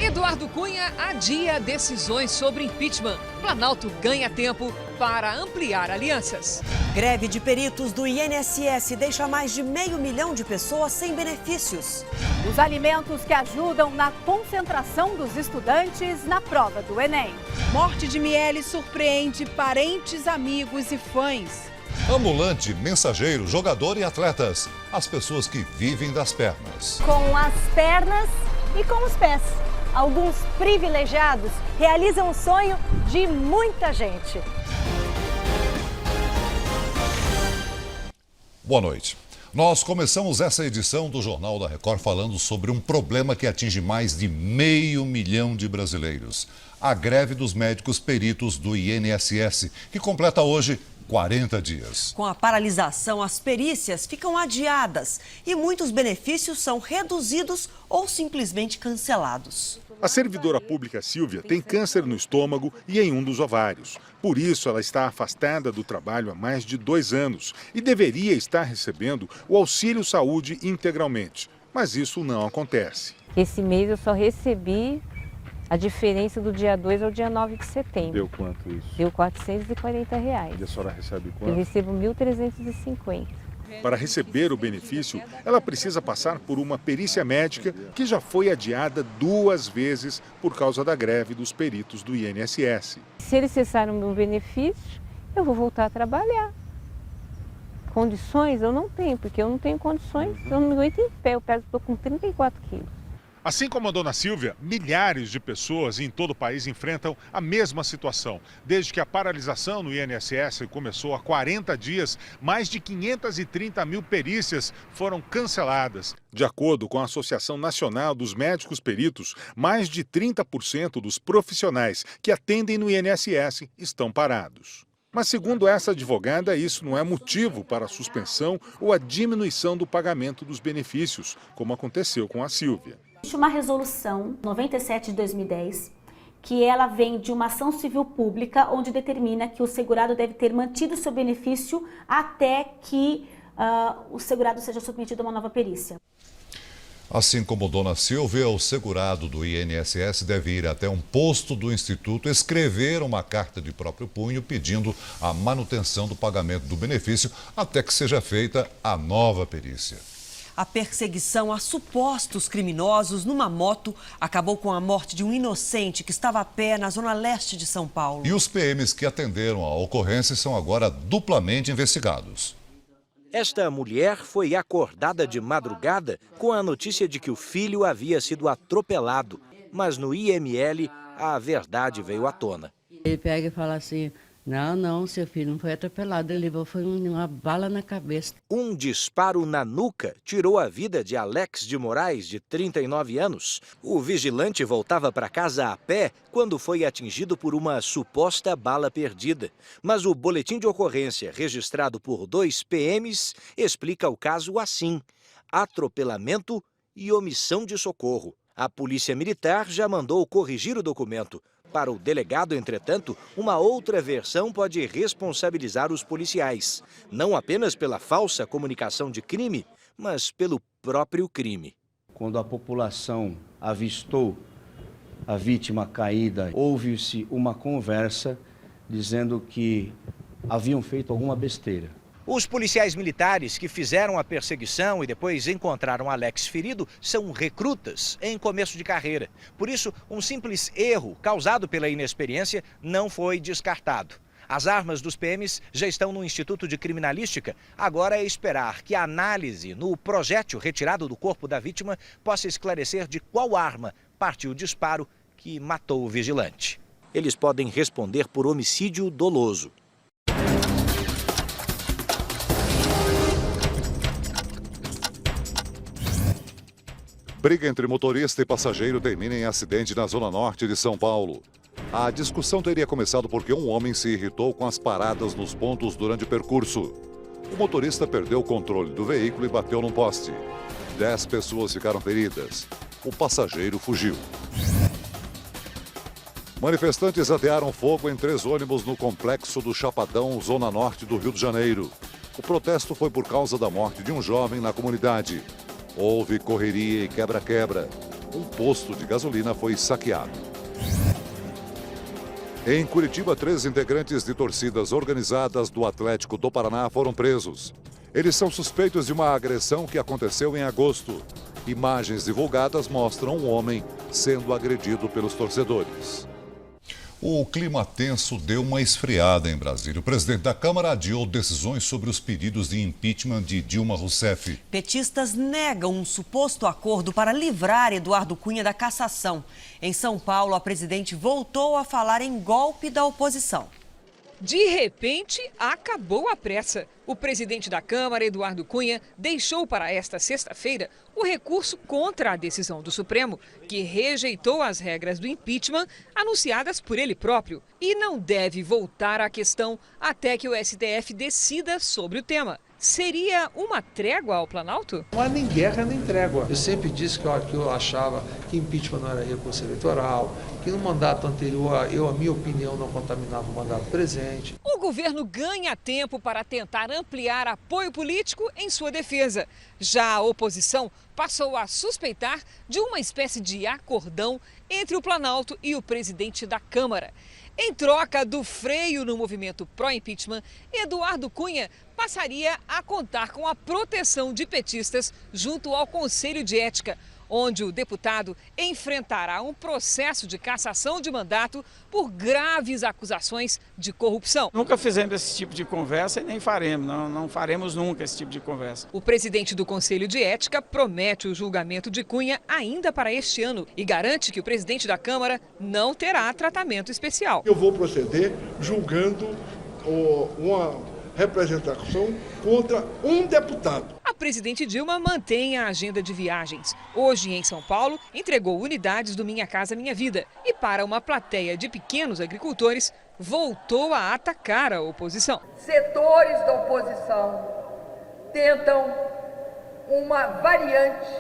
Eduardo Cunha adia decisões sobre impeachment. Planalto ganha tempo para ampliar alianças. Greve de peritos do INSS deixa mais de 500 mil de pessoas sem benefícios. Os alimentos que ajudam na concentração dos estudantes na prova do Enem. Morte de Miele surpreende parentes, amigos e fãs. Ambulante, mensageiro, jogador e atletas. As pessoas que vivem das pernas. Com as pernas e com os pés. Alguns privilegiados realizam o sonho de muita gente. Boa noite. Nós começamos essa edição do Jornal da Record falando sobre um problema que atinge mais de 500 mil de brasileiros. A greve dos médicos peritos do INSS, que completa hoje 40 dias. Com a paralisação, as perícias ficam adiadas e muitos benefícios são reduzidos ou simplesmente cancelados. A servidora pública Silvia tem câncer no estômago e em um dos ovários. Por isso, ela está afastada do trabalho há mais de 2 anos e deveria estar recebendo o auxílio saúde integralmente. Mas isso não acontece. Esse mês eu só recebi a diferença do dia 2 ao dia 9 de setembro. Deu quanto isso? Deu R$440. E a senhora recebe quanto? Eu recebo R$1.350. Para receber o benefício, ela precisa passar por uma perícia médica que já foi adiada 2 vezes por causa da greve dos peritos do INSS. Se eles cessarem o meu benefício, eu vou voltar a trabalhar. Condições eu não tenho, porque eu não tenho condições, eu não me aguento em pé, eu estou com 34 quilos. Assim como a dona Silvia, milhares de pessoas em todo o país enfrentam a mesma situação. Desde que a paralisação no INSS começou há 40 dias, mais de 530 mil perícias foram canceladas. De acordo com a Associação Nacional dos Médicos Peritos, mais de 30% dos profissionais que atendem no INSS estão parados. Mas, segundo essa advogada, isso não é motivo para a suspensão ou a diminuição do pagamento dos benefícios, como aconteceu com a Silvia. Existe uma resolução 97 de 2010, que ela vem de uma ação civil pública, onde determina que o segurado deve ter mantido seu benefício até que o segurado seja submetido a uma nova perícia. Assim como dona Silvia, o segurado do INSS deve ir até um posto do Instituto escrever uma carta de próprio punho pedindo a manutenção do pagamento do benefício até que seja feita a nova perícia. A perseguição a supostos criminosos numa moto acabou com a morte de um inocente que estava a pé na zona leste de São Paulo. E os PMs que atenderam a ocorrência são agora duplamente investigados. Esta mulher foi acordada de madrugada com a notícia de que o filho havia sido atropelado. Mas no IML, a verdade veio à tona. Ele pega e fala assim: não, seu filho não foi atropelado, ele levou uma bala na cabeça. Um disparo na nuca tirou a vida de Alex de Moraes, de 39 anos. O vigilante voltava para casa a pé quando foi atingido por uma suposta bala perdida. Mas o boletim de ocorrência, registrado por 2 PMs, explica o caso assim: atropelamento e omissão de socorro. A Polícia Militar já mandou corrigir o documento. Para o delegado, entretanto, uma outra versão pode responsabilizar os policiais, não apenas pela falsa comunicação de crime, mas pelo próprio crime. Quando a população avistou a vítima caída, houve-se uma conversa dizendo que haviam feito alguma besteira. Os policiais militares que fizeram a perseguição e depois encontraram Alex ferido são recrutas em começo de carreira. Por isso, um simples erro causado pela inexperiência não foi descartado. As armas dos PMs já estão no Instituto de Criminalística. Agora é esperar que a análise no projétil retirado do corpo da vítima possa esclarecer de qual arma partiu o disparo que matou o vigilante. Eles podem responder por homicídio doloso. Briga entre motorista e passageiro termina em acidente na zona norte de São Paulo. A discussão teria começado porque um homem se irritou com as paradas nos pontos durante o percurso. O motorista perdeu o controle do veículo e bateu num poste. 10 pessoas ficaram feridas. O passageiro fugiu. Manifestantes atearam fogo em 3 ônibus no complexo do Chapadão, zona norte do Rio de Janeiro. O protesto foi por causa da morte de um jovem na comunidade. Houve correria e quebra-quebra. um posto de gasolina foi saqueado. Em Curitiba, 3 integrantes de torcidas organizadas do Atlético do Paraná foram presos. Eles são suspeitos de uma agressão que aconteceu em agosto. Imagens divulgadas mostram um homem sendo agredido pelos torcedores. O clima tenso deu uma esfriada em Brasília. O presidente da Câmara adiou decisões sobre os pedidos de impeachment de Dilma Rousseff. Petistas negam um suposto acordo para livrar Eduardo Cunha da cassação. Em São Paulo, a presidente voltou a falar em golpe da oposição. De repente, acabou a pressa. O presidente da Câmara, Eduardo Cunha, deixou para esta sexta-feira o recurso contra a decisão do Supremo, que rejeitou as regras do impeachment anunciadas por ele próprio. E não deve voltar à questão até que o STF decida sobre o tema. Seria uma trégua ao Planalto? Não há nem guerra nem trégua. Eu sempre disse que eu achava que impeachment não era recurso eleitoral, que no mandato anterior, a minha opinião não contaminava o mandato presente. O governo ganha tempo para tentar ampliar apoio político em sua defesa. Já a oposição passou a suspeitar de uma espécie de acordão entre o Planalto e o presidente da Câmara. Em troca do freio no movimento pró-impeachment, Eduardo Cunha passaria a contar com a proteção de petistas junto ao Conselho de Ética, onde o deputado enfrentará um processo de cassação de mandato por graves acusações de corrupção. Nunca fizemos esse tipo de conversa e nem faremos, não faremos nunca esse tipo de conversa. O presidente do Conselho de Ética promete o julgamento de Cunha ainda para este ano e garante que o presidente da Câmara não terá tratamento especial. Eu vou proceder julgando uma representação contra um deputado. A presidente Dilma mantém a agenda de viagens. Hoje, em São Paulo, entregou unidades do Minha Casa Minha Vida e, para uma plateia de pequenos agricultores, voltou a atacar a oposição. Setores da oposição tentam uma variante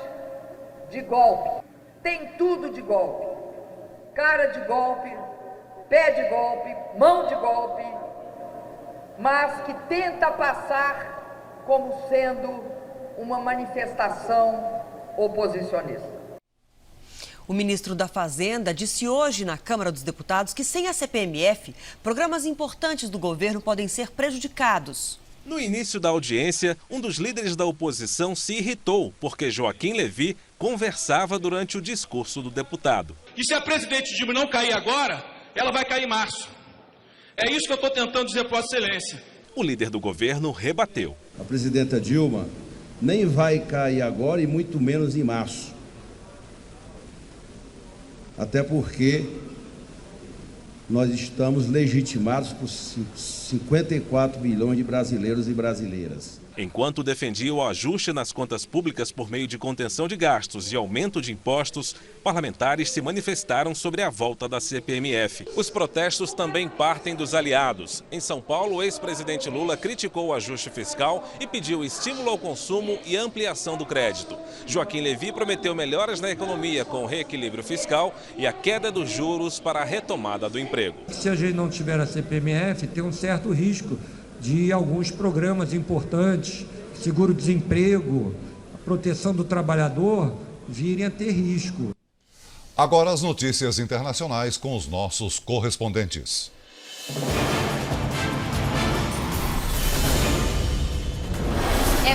de golpe. Tem tudo de golpe. Cara de golpe, pé de golpe, mão de golpe, mas que tenta passar como sendo uma manifestação oposicionista. O ministro da Fazenda disse hoje na Câmara dos Deputados que sem a CPMF, programas importantes do governo podem ser prejudicados. No início da audiência, um dos líderes da oposição se irritou porque Joaquim Levy conversava durante o discurso do deputado. E se a presidente Dilma não cair agora, ela vai cair em março. É isso que eu estou tentando dizer para Vossa Excelência. O líder do governo rebateu. A presidenta Dilma nem vai cair agora e muito menos em março. Até porque nós estamos legitimados por 54 milhões de brasileiros e brasileiras. Enquanto defendia o ajuste nas contas públicas por meio de contenção de gastos e aumento de impostos, parlamentares se manifestaram sobre a volta da CPMF. Os protestos também partem dos aliados. Em São Paulo, o ex-presidente Lula criticou o ajuste fiscal e pediu estímulo ao consumo e ampliação do crédito. Joaquim Levy prometeu melhoras na economia com o reequilíbrio fiscal e a queda dos juros para a retomada do emprego. Se a gente não tiver a CPMF, tem um certo risco de alguns programas importantes, seguro-desemprego, a proteção do trabalhador, virem a ter risco. Agora as notícias internacionais com os nossos correspondentes.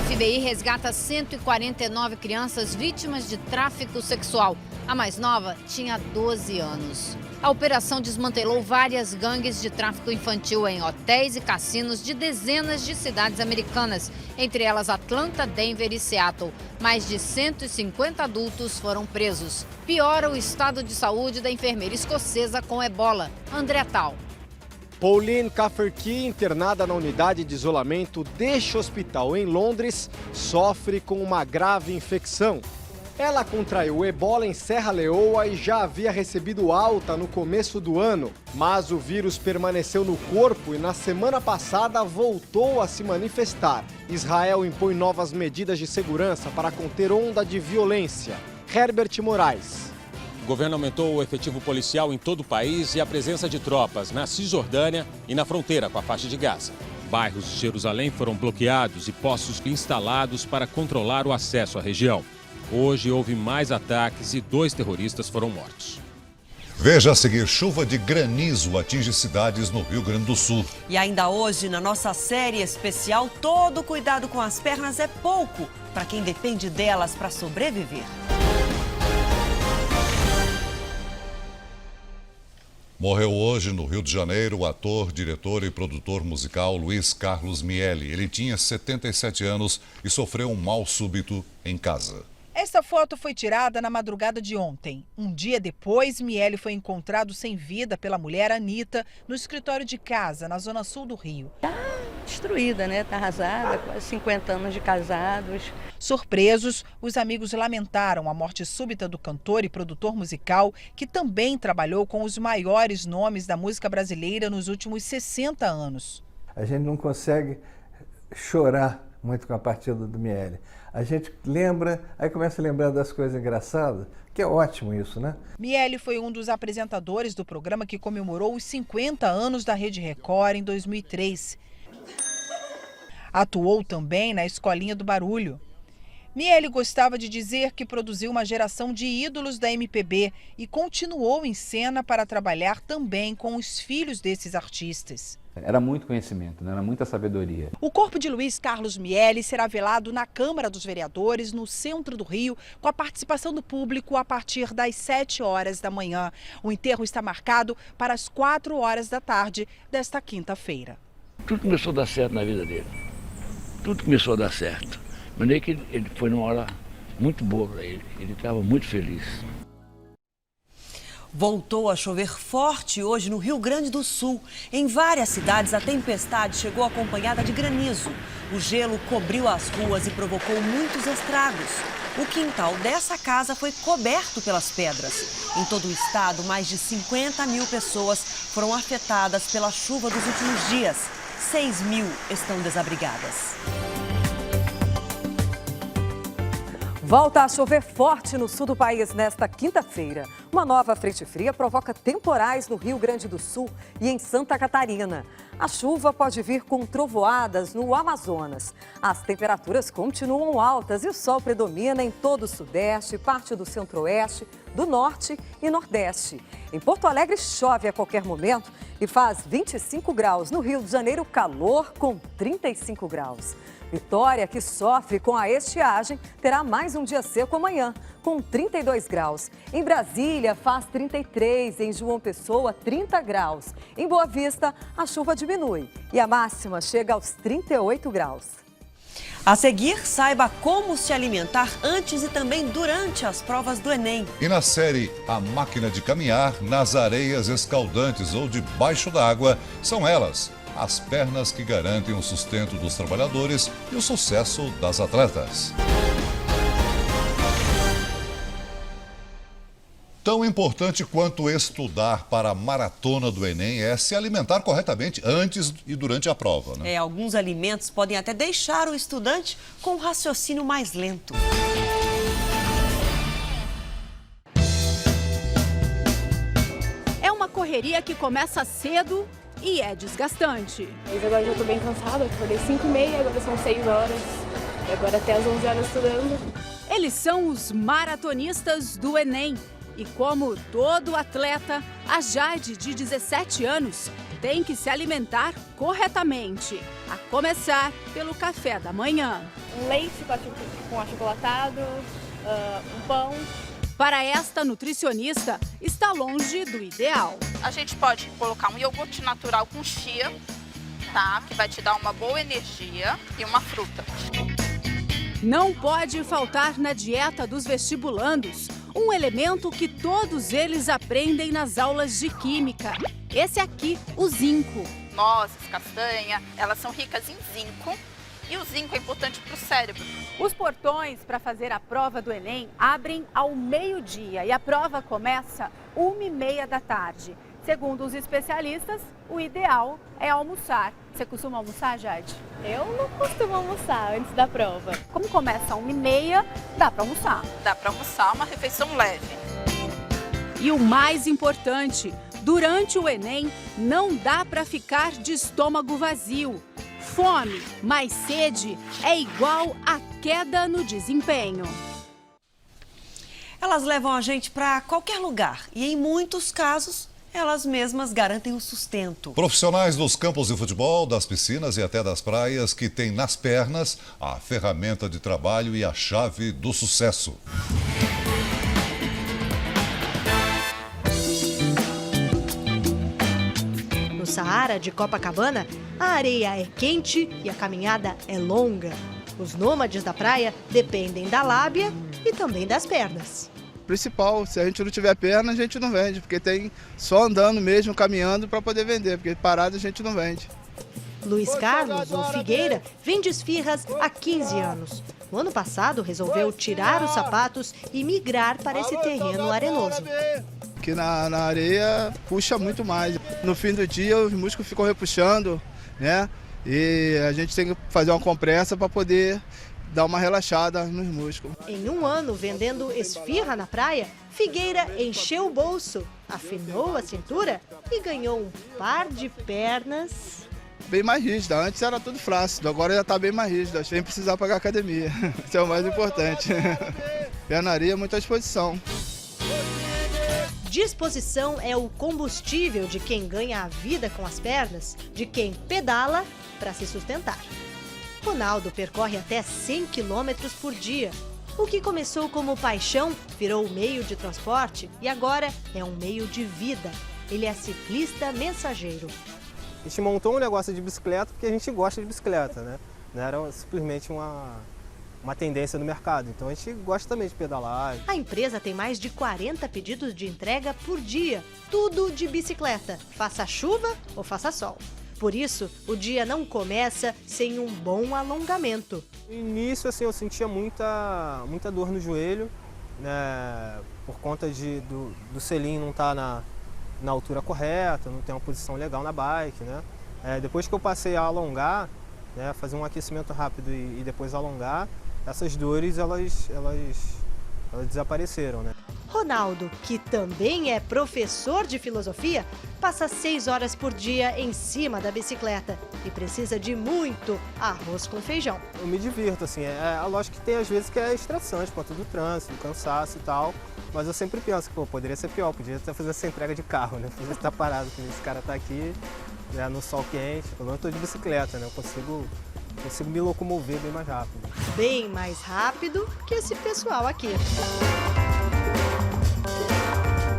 FBI resgata 149 crianças vítimas de tráfico sexual. A mais nova tinha 12 anos. A operação desmantelou várias gangues de tráfico infantil em hotéis e cassinos de dezenas de cidades americanas, entre elas Atlanta, Denver e Seattle. Mais de 150 adultos foram presos. Piora o estado de saúde da enfermeira escocesa com ebola, Andrea Tal. Pauline Cafferkey, internada na unidade de isolamento deste hospital em Londres, sofre com uma grave infecção. Ela contraiu ebola em Serra Leoa e já havia recebido alta no começo do ano, mas o vírus permaneceu no corpo e na semana passada voltou a se manifestar. Israel impõe novas medidas de segurança para conter onda de violência. Herbert Moraes. O governo aumentou o efetivo policial em todo o país e a presença de tropas na Cisjordânia e na fronteira com a faixa de Gaza. Bairros de Jerusalém foram bloqueados e postos instalados para controlar o acesso à região. Hoje houve mais ataques e 2 terroristas foram mortos. Veja a seguir, chuva de granizo atinge cidades no Rio Grande do Sul. E ainda hoje, na nossa série especial, todo cuidado com as pernas é pouco para quem depende delas para sobreviver. Morreu hoje no Rio de Janeiro o ator, diretor e produtor musical Luiz Carlos Miele. Ele tinha 77 anos e sofreu um mal súbito em casa. Essa foto foi tirada na madrugada de ontem. Um dia depois, Miele foi encontrado sem vida pela mulher Anitta no escritório de casa, na zona sul do Rio. Destruída, né? Tá arrasada, quase 50 anos de casados. Surpresos, os amigos lamentaram a morte súbita do cantor e produtor musical, que também trabalhou com os maiores nomes da música brasileira nos últimos 60 anos. A gente não consegue chorar muito com a partida do Miele. A gente lembra, aí começa a lembrar das coisas engraçadas, que é ótimo isso, né? Miele foi um dos apresentadores do programa que comemorou os 50 anos da Rede Record em 2003. Atuou também na Escolinha do Barulho. Miele gostava de dizer que produziu uma geração de ídolos da MPB e continuou em cena para trabalhar também com os filhos desses artistas. Era muito conhecimento, né? Era muita sabedoria. O corpo de Luiz Carlos Miele será velado na Câmara dos Vereadores, no centro do Rio, com a participação do público a partir das 7 horas da manhã. O enterro está marcado para as 4 horas da tarde desta quinta-feira. Tudo começou a dar certo na vida dele. Tudo começou a dar certo. De maneira que ele foi numa hora muito boa para ele. Ele estava muito feliz. Voltou a chover forte hoje no Rio Grande do Sul. Em várias cidades, a tempestade chegou acompanhada de granizo. O gelo cobriu as ruas e provocou muitos estragos. O quintal dessa casa foi coberto pelas pedras. Em todo o estado, mais de 50 mil pessoas foram afetadas pela chuva dos últimos dias. 6 mil estão desabrigadas. Volta a chover forte no sul do país nesta quinta-feira. Uma nova frente fria provoca temporais no Rio Grande do Sul e em Santa Catarina. A chuva pode vir com trovoadas no Amazonas. As temperaturas continuam altas e o sol predomina em todo o sudeste, parte do centro-oeste, do norte e nordeste. Em Porto Alegre chove a qualquer momento e faz 25 graus. No Rio de Janeiro, calor com 35 graus. Vitória, que sofre com a estiagem, terá mais um dia seco amanhã, com 32 graus. Em Brasília, faz 33, em João Pessoa, 30 graus. Em Boa Vista, a chuva diminui e a máxima chega aos 38 graus. A seguir, saiba como se alimentar antes e também durante as provas do Enem. E na série A Máquina de Caminhar, nas areias escaldantes ou debaixo d'água, são elas as pernas que garantem o sustento dos trabalhadores e o sucesso das atletas. Tão importante quanto estudar para a maratona do Enem é se alimentar corretamente antes e durante a prova, né? Alguns alimentos podem até deixar o estudante com um raciocínio mais lento. É uma correria que começa cedo e é desgastante. Mas agora já estou bem cansada, eu acordei 5h30, agora são 6 horas, e agora até às 11 horas estudando. Eles são os maratonistas do Enem. E como todo atleta, a Jade, de 17 anos, tem que se alimentar corretamente, a começar pelo café da manhã. Um leite com achocolatado, um pão. Para esta nutricionista, está longe do ideal. A gente pode colocar um iogurte natural com chia, tá? Que vai te dar uma boa energia, e uma fruta. Não pode faltar na dieta dos vestibulandos um elemento que todos eles aprendem nas aulas de química. Esse aqui, o zinco. Nozes, castanha, elas são ricas em zinco. E o zinco é importante para o cérebro. Os portões para fazer a prova do Enem abrem ao meio-dia e a prova começa 1h30 da tarde. Segundo os especialistas, o ideal é almoçar. Você costuma almoçar, Jade? Eu não costumo almoçar antes da prova. Como começa 1h30, dá para almoçar. Dá para almoçar uma refeição leve. E o mais importante, durante o Enem, não dá para ficar de estômago vazio. Fome mais sede é igual a queda no desempenho. Elas levam a gente para qualquer lugar e, em muitos casos, elas mesmas garantem o sustento. Profissionais dos campos de futebol, das piscinas e até das praias que têm nas pernas a ferramenta de trabalho e a chave do sucesso. No Saara de Copacabana, a areia é quente e a caminhada é longa. Os nômades da praia dependem da lábia e também das pernas. Principal, se a gente não tiver perna, a gente não vende, porque tem só andando mesmo, caminhando para poder vender, porque parado a gente não vende. Luiz Carlos, ou Figueira, vende esfirras há 15 anos. No ano passado, resolveu tirar os sapatos e migrar para esse terreno arenoso. Aqui na areia puxa muito mais. No fim do dia, os músculos ficam repuxando, né? E a gente tem que fazer uma compressa para poder dar uma relaxada nos músculos. Em um ano vendendo esfirra na praia, Figueira encheu o bolso, afinou a cintura e ganhou um par de pernas bem mais rígida. Antes era tudo flácido, agora já está bem mais rígida, sem precisar pagar academia. Isso é o mais importante. Pernaria, muita disposição. Disposição é o combustível de quem ganha a vida com as pernas, de quem pedala para se sustentar. Ronaldo percorre até 100 quilômetros por dia. O que começou como paixão virou meio de transporte e agora é um meio de vida. Ele é ciclista mensageiro. A gente montou um negócio de bicicleta porque a gente gosta de bicicleta, né? Não era simplesmente uma tendência no mercado, então a gente gosta também de pedalar. A empresa tem mais de 40 pedidos de entrega por dia, tudo de bicicleta, faça chuva ou faça sol. Por isso, o dia não começa sem um bom alongamento. No início, assim, eu sentia muita dor no joelho, né, por conta do selim não estar na altura correta, não ter uma posição legal na bike, né? Depois que eu passei a alongar, né, fazer um aquecimento rápido e depois alongar, essas dores elas desapareceram, né? Ronaldo, que também é professor de filosofia, passa 6 horas por dia em cima da bicicleta e precisa de muito arroz com feijão. Eu me divirto, assim, lógico que tem às vezes que é estressante por conta do trânsito, do cansaço e tal, mas eu sempre penso que poderia ser pior, podia até fazer essa entrega de carro, né? Podia estar parado, porque esse cara tá aqui, né, no sol quente, pelo menos eu tô de bicicleta, né? Eu consigo me locomover bem mais rápido. Bem mais rápido que esse pessoal aqui.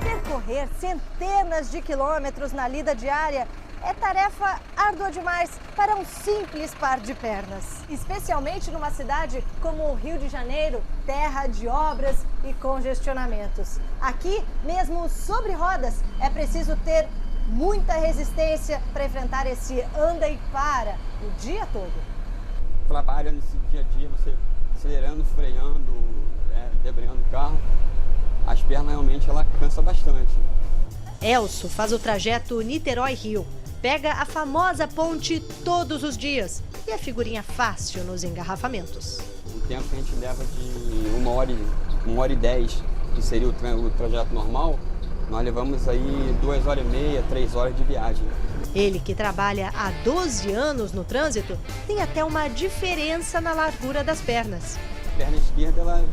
Percorrer centenas de quilômetros na lida diária é tarefa árdua demais para um simples par de pernas. Especialmente numa cidade como o Rio de Janeiro, terra de obras e congestionamentos. Aqui, mesmo sobre rodas, é preciso ter muita resistência para enfrentar esse anda e para o dia todo. Trabalha nesse dia a dia, você acelerando, freando, debreando o carro, as pernas realmente ela cansa bastante. Elcio faz o trajeto Niterói-Rio, pega a famosa ponte todos os dias e a figurinha fácil nos engarrafamentos. O tempo que a gente leva de 1h10, que seria o trajeto normal, nós levamos aí 2h30, 3 horas de viagem. Ele, que trabalha há 12 anos no trânsito, tem até uma diferença na largura das pernas. A perna esquerda,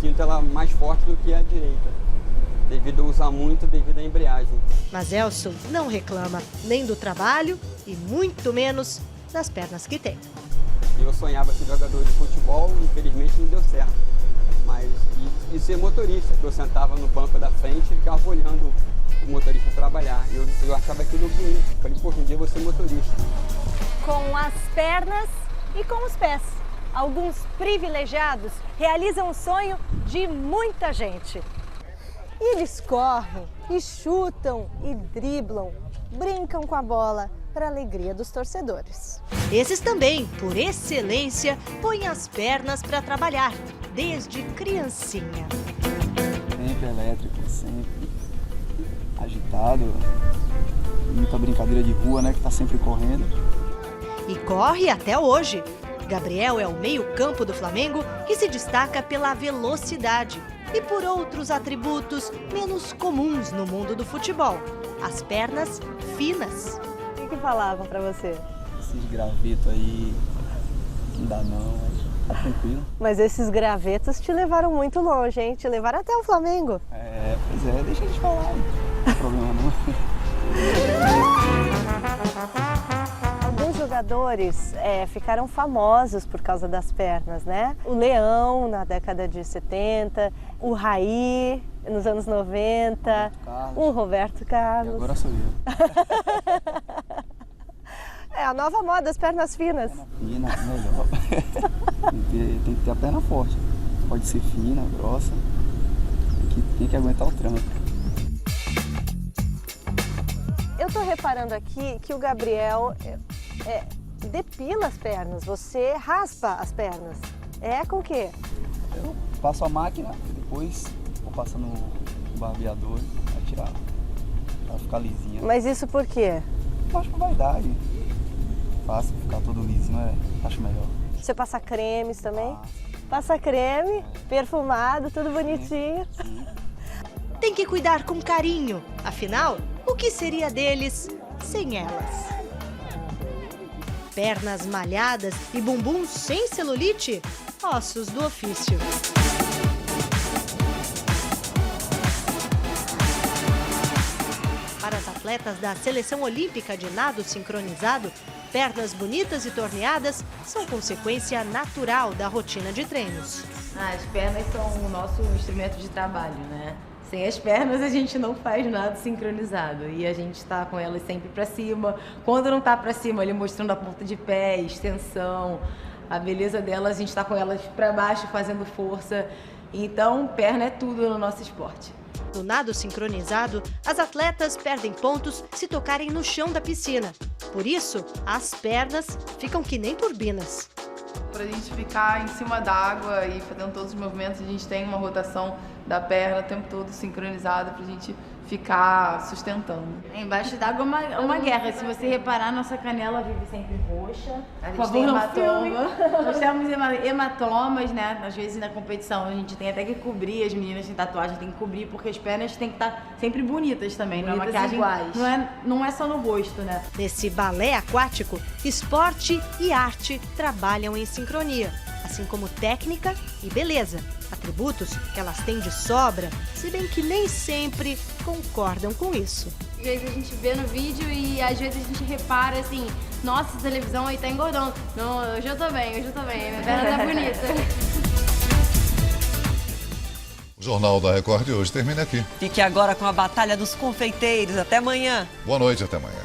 sinto ela mais forte do que a direita, devido a usar muito, devido à embreagem. Mas Elcio não reclama nem do trabalho e muito menos das pernas que tem. Eu sonhava ser jogador de futebol, infelizmente não deu certo. Mas e ser motorista, que eu sentava no banco da frente e ficava olhando o motorista trabalhar. Eu achava aquilo bonito. Falei, poxa, um dia eu vou ser motorista. Com as pernas e com os pés. Alguns privilegiados realizam o sonho de muita gente. E eles correm, e chutam, e driblam, brincam com a bola para a alegria dos torcedores. Esses também, por excelência, põem as pernas para trabalhar, desde criancinha. Sempre elétrico, sempre agitado, muita brincadeira de rua, né, que tá sempre correndo. E corre até hoje. Gabriel é o meio-campo do Flamengo que se destaca pela velocidade e por outros atributos menos comuns no mundo do futebol, as pernas finas. O que falavam para você? Esses gravetos aí, não dá não. tá tranquilo. Mas esses gravetos te levaram muito longe, hein? Te levaram até o Flamengo. Pois é, deixa eles falar, não tem problema não. Alguns jogadores ficaram famosos por causa das pernas, né? O Leão, na década de 70, o Raí, nos anos 90, o Roberto Carlos. E agora sou eu. É a nova moda, as pernas finas. Fina, melhor. tem que ter a perna forte. Pode ser fina, grossa. Tem que aguentar o tranco. Eu tô reparando aqui que o Gabriel depila as pernas, você raspa as pernas. É com o quê? Eu passo a máquina, depois vou passar no barbeador pra tirar, pra ficar lisinha. Mas isso por quê? Eu acho que vaidade. Fácil ficar todo lisinho, acho melhor. Você passa cremes também? Passa creme, perfumado, tudo bonitinho. Sim. Tem que cuidar com carinho, afinal, o que seria deles sem elas? Pernas malhadas e bumbum sem celulite? Ossos do ofício. Para as atletas da Seleção Olímpica de Nado Sincronizado, pernas bonitas e torneadas são consequência natural da rotina de treinos. As pernas são o nosso instrumento de trabalho, né? Sem as pernas a gente não faz nada sincronizado e a gente está com elas sempre para cima. Quando não está para cima, ali mostrando a ponta de pé, extensão, a beleza delas, a gente está com elas para baixo fazendo força. Então, perna é tudo no nosso esporte. No nado sincronizado, as atletas perdem pontos se tocarem no chão da piscina. Por isso, as pernas ficam que nem turbinas. Para a gente ficar em cima da água e fazendo todos os movimentos, a gente tem uma rotação da perna o tempo todo sincronizada para a gente ficar sustentando. Embaixo d'água é uma guerra. Se você reparar, nossa canela vive sempre roxa. A gente tem hematoma. Nós temos hematomas, né? Às vezes na competição a gente tem até que cobrir, as meninas têm tatuagem, tem que cobrir, porque as pernas têm que estar sempre bonitas também. Bonitas, não é maquiagem iguais. Não é só no rosto, né? Nesse balé aquático, esporte e arte trabalham em sincronia, assim como técnica e beleza. Atributos que elas têm de sobra, se bem que nem sempre concordam com isso. Às vezes a gente vê no vídeo e às vezes a gente repara assim, nossa, essa televisão aí tá engordando. Não, hoje eu tô bem, minha perna tá bonita. O Jornal da Record de hoje termina aqui. Fique agora com a Batalha dos Confeiteiros. Até amanhã. Boa noite, até amanhã.